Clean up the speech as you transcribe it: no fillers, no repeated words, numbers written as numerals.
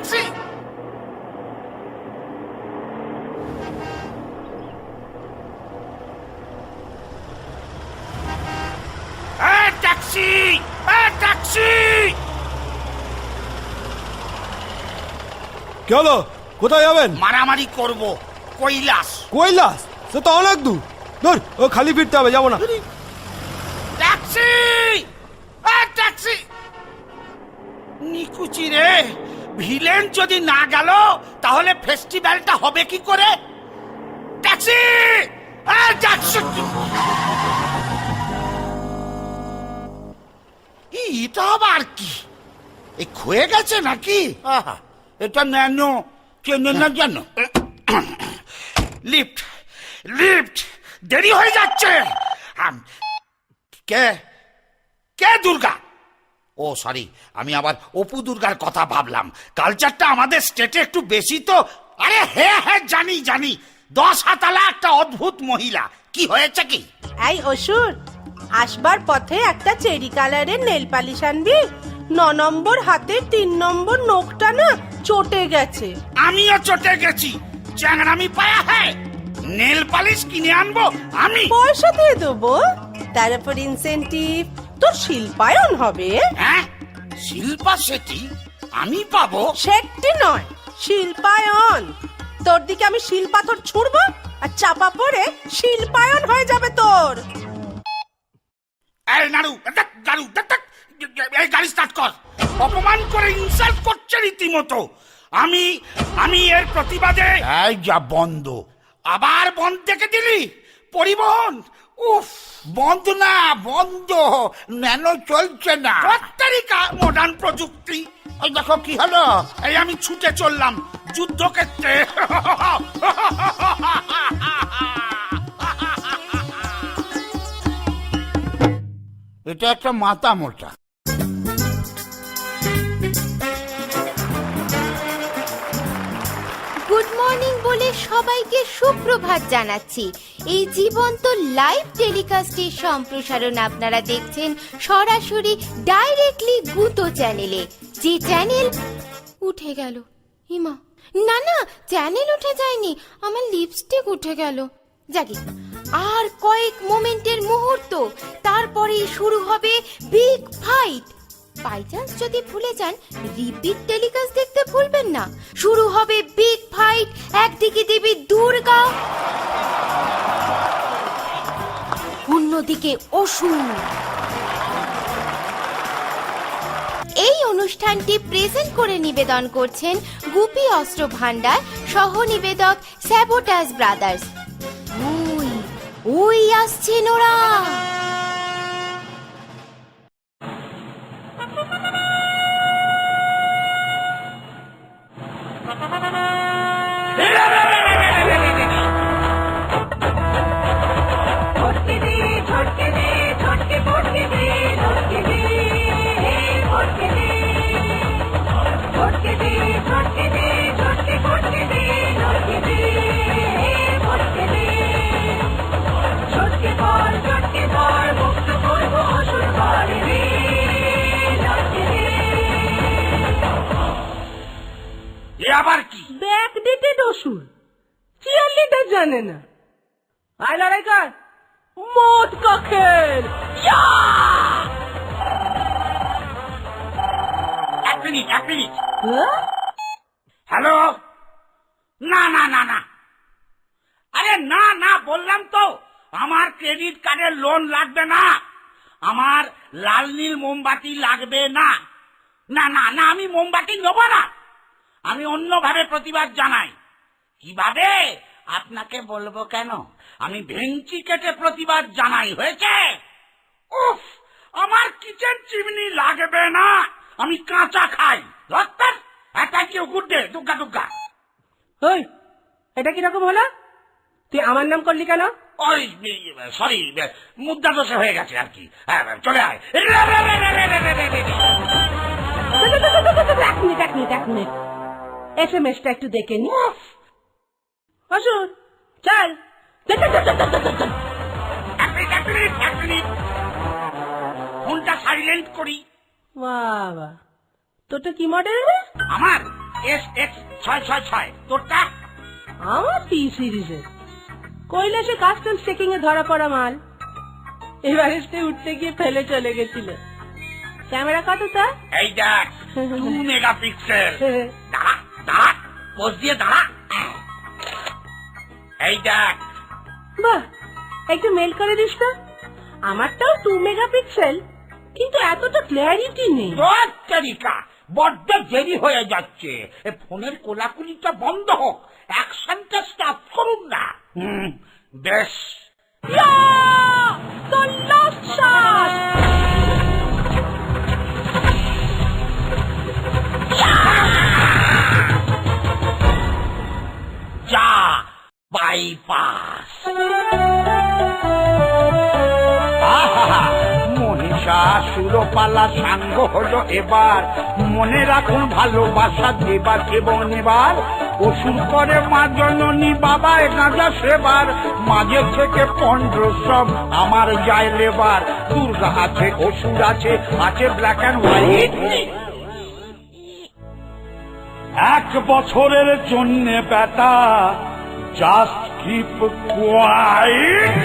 Taxi. Taxi, taxi. কি হলো, কোথায় যাবেন? মারামারি করব কৈলাস। কৈলাস? সে তো অনেক দূর। ধর, ও খালি ফিরতে হবে, যাবো না। Taxi, taxi. নিকুচি রে, ভিলেন যদি না গেল তাহলে ফেস্টিভ্যালটা হবে কি করে? Taxi, taxi. এটা আবার কি? এই ক্ষয়ে গেছে নাকি? এটা ন্যানো চেনে না জানো? লিফট, লিফট, দেরি হয়ে যাচ্ছে। কে কে দুর্গা? ও সরি, আমি আবার অপু দুর্গার কথা ভাবলাম। কালচারটা আমাদের স্টেটে একটু বেশি তো। আরে হ্যাঁ হ্যাঁ, জানি জানি, 10 হাতালা একটা অদ্ভুত মহিলা। কি হয়েছে কি? এই অসুর, আসবার পথে একটা চেরি কালারের নেল পালিশ আনবি। 9 নম্বর হাতের 3 নম্বর নখটা না চটে গেছে। আমিও চটে গেছি। চ্যাংড়ামি পায়া হ্যাঁ, নেল পালিশ কিনে আনবো আমি। পয়সা দিয়ে দেবো, তার উপর ইনসেন্টিভ তোর শিল্পায়ন হবে। হ্যাঁ, শিল্পা শেঠি আমি পাবো? সেটি নয়, শিল্পায়ন। তোর দিকে আমি শিলপাথর ছুড়বো আর চাপা পড়ে শিল্পায়ন হয়ে যাবে তোর। এই নাড়ু, নাড়ু, এই গাড়ি স্টার্ট কর। অপমান করে ইনসাল্ট করছে রীতিমতো। আমি এর প্রতিবাদে। এই যা বন্ধ, আবার বন্ধ দেখে দিলি। পরিবহন উফ, বন্ধ না, বন্ধ। ন্যানো চলছে না। প্রত্যেকটা মডার্ন প্রযুক্তি। ওই দেখো কি হলো। এই আমি ছুটে চললাম যুদ্ধক্ষেত্রে। এটা একটা মাথা মোটা। গুড মর্নিং বলে সবাইকে সুপ্রভাত জানাচ্ছি। এই জীবন্ত লাইভ টেলিকাস্টের সম্প্রসারণ আপনারা দেখছেন সরাসরি ডাইরেক্টলি গুতো চ্যানেলে। যে চ্যানেল উঠে গেল। হিমা, না না, চ্যানেল উঠে যায়নি, আমার লিপস্টিক উঠে গেল। যাকে আর কয়েক মোমেন্টের মুহূর্ত, তারপরেই শুরু হবে বিগ ফাইট। বাই চান্স যদি ভুলে যান, রিপিট টেলিকাস্ট দেখতে ভুলবেন না। শুরু হবে বিগ ফাইট। একদিকে দেবী দুর্গা, অন্যদিকে অসুর। এই অনুষ্ঠানটি প্রেজেন্ট করে নিবেদন করছেন গুপি অস্ত্র ভান্ডার, সহ নিবেদক স্যাবোটাস ব্রাদার্স। ওই ওই আসছেন ওরা। আবার কি? ব্যাকডেটেড অসুর, চিয়ারলিডার জানে না। আয় লড়াই কর, মদ কাকের। এক মিনিট, এক মিনিট। হ্যালো। না না না না, আরে না না, বললাম তো আমার ক্রেডিট কার্ডের লোন লাগবে না। আমার লাল নীল মোমবাতি লাগবে না। না না না, আমি মোমবাতি নেব না। আমি অন্যভাবে প্রতিবাদ জানাই। কিভাবে আপনাকে বলবো কেন? আমি ভেঙচি কেটে প্রতিবাদ জানাই। হয়েছে? উফ, আমার কিচেন চিমনি লাগবে না, আমি কাঁচা খাই। রক্তার thank you, good day. Durga Durga. ওই, এটা কিরকম হলো? তুই আমার নাম করলি কেন? ওই সরি, মুদ্রা দোষে হয়ে গেছে আর কি। হ্যাঁ, চলে আয়। এক মিনিট, SMS-টা একটু দেখে নি। অসুর, চল। এক মিনিট, ফোনটা সাইলেন্ট করি। বাবা, তোরটা কি মডেল? আমার SS666। তোরটা? আমার টি সিরিজের কৈলাসে কাস্টমস চেকিং এ ধরা পড়া মাল, এভারেস্টে উঠতে গিয়ে ফেলে চলে গেছিল। ক্যামেরা কত তা? এই দেখ 2 মেগাপিক্সেল। দাঁড়া দাঁড়া, পোজ দিয়ে দাঁড়া। এই দেখ। বাহ, একটু মেল করে দিস তো। আমারটাও 2 মেগাপিক্সেল, কিন্তু এতটা ক্ল্যারিটি নেই। তোর তারিকা বড্ড দেরি হয়ে যাচ্ছে। এ ফোনের কোলাকুলিটা বন্ধ হোক, অ্যাকশনটা স্টার্ট করুন না। বেশ। The last shot! যা বাইপাস। মনীষা সুরপালা সাঙ্গ হলো এবার। মনে রাখুন ভালোবাসা দেবার এবং নেবার। অসুর করে মা জননী বাবা গাঁজা সেবার। মাঝে থেকে 15 সব আমার যায় লেবার। দুর্গা আছে, অসুর আছে, আছে ব্ল্যাক অ্যান্ড হোয়াইট। 1 বছরের জন্যে বেটা জাস্ট কিপ কোয়াইট।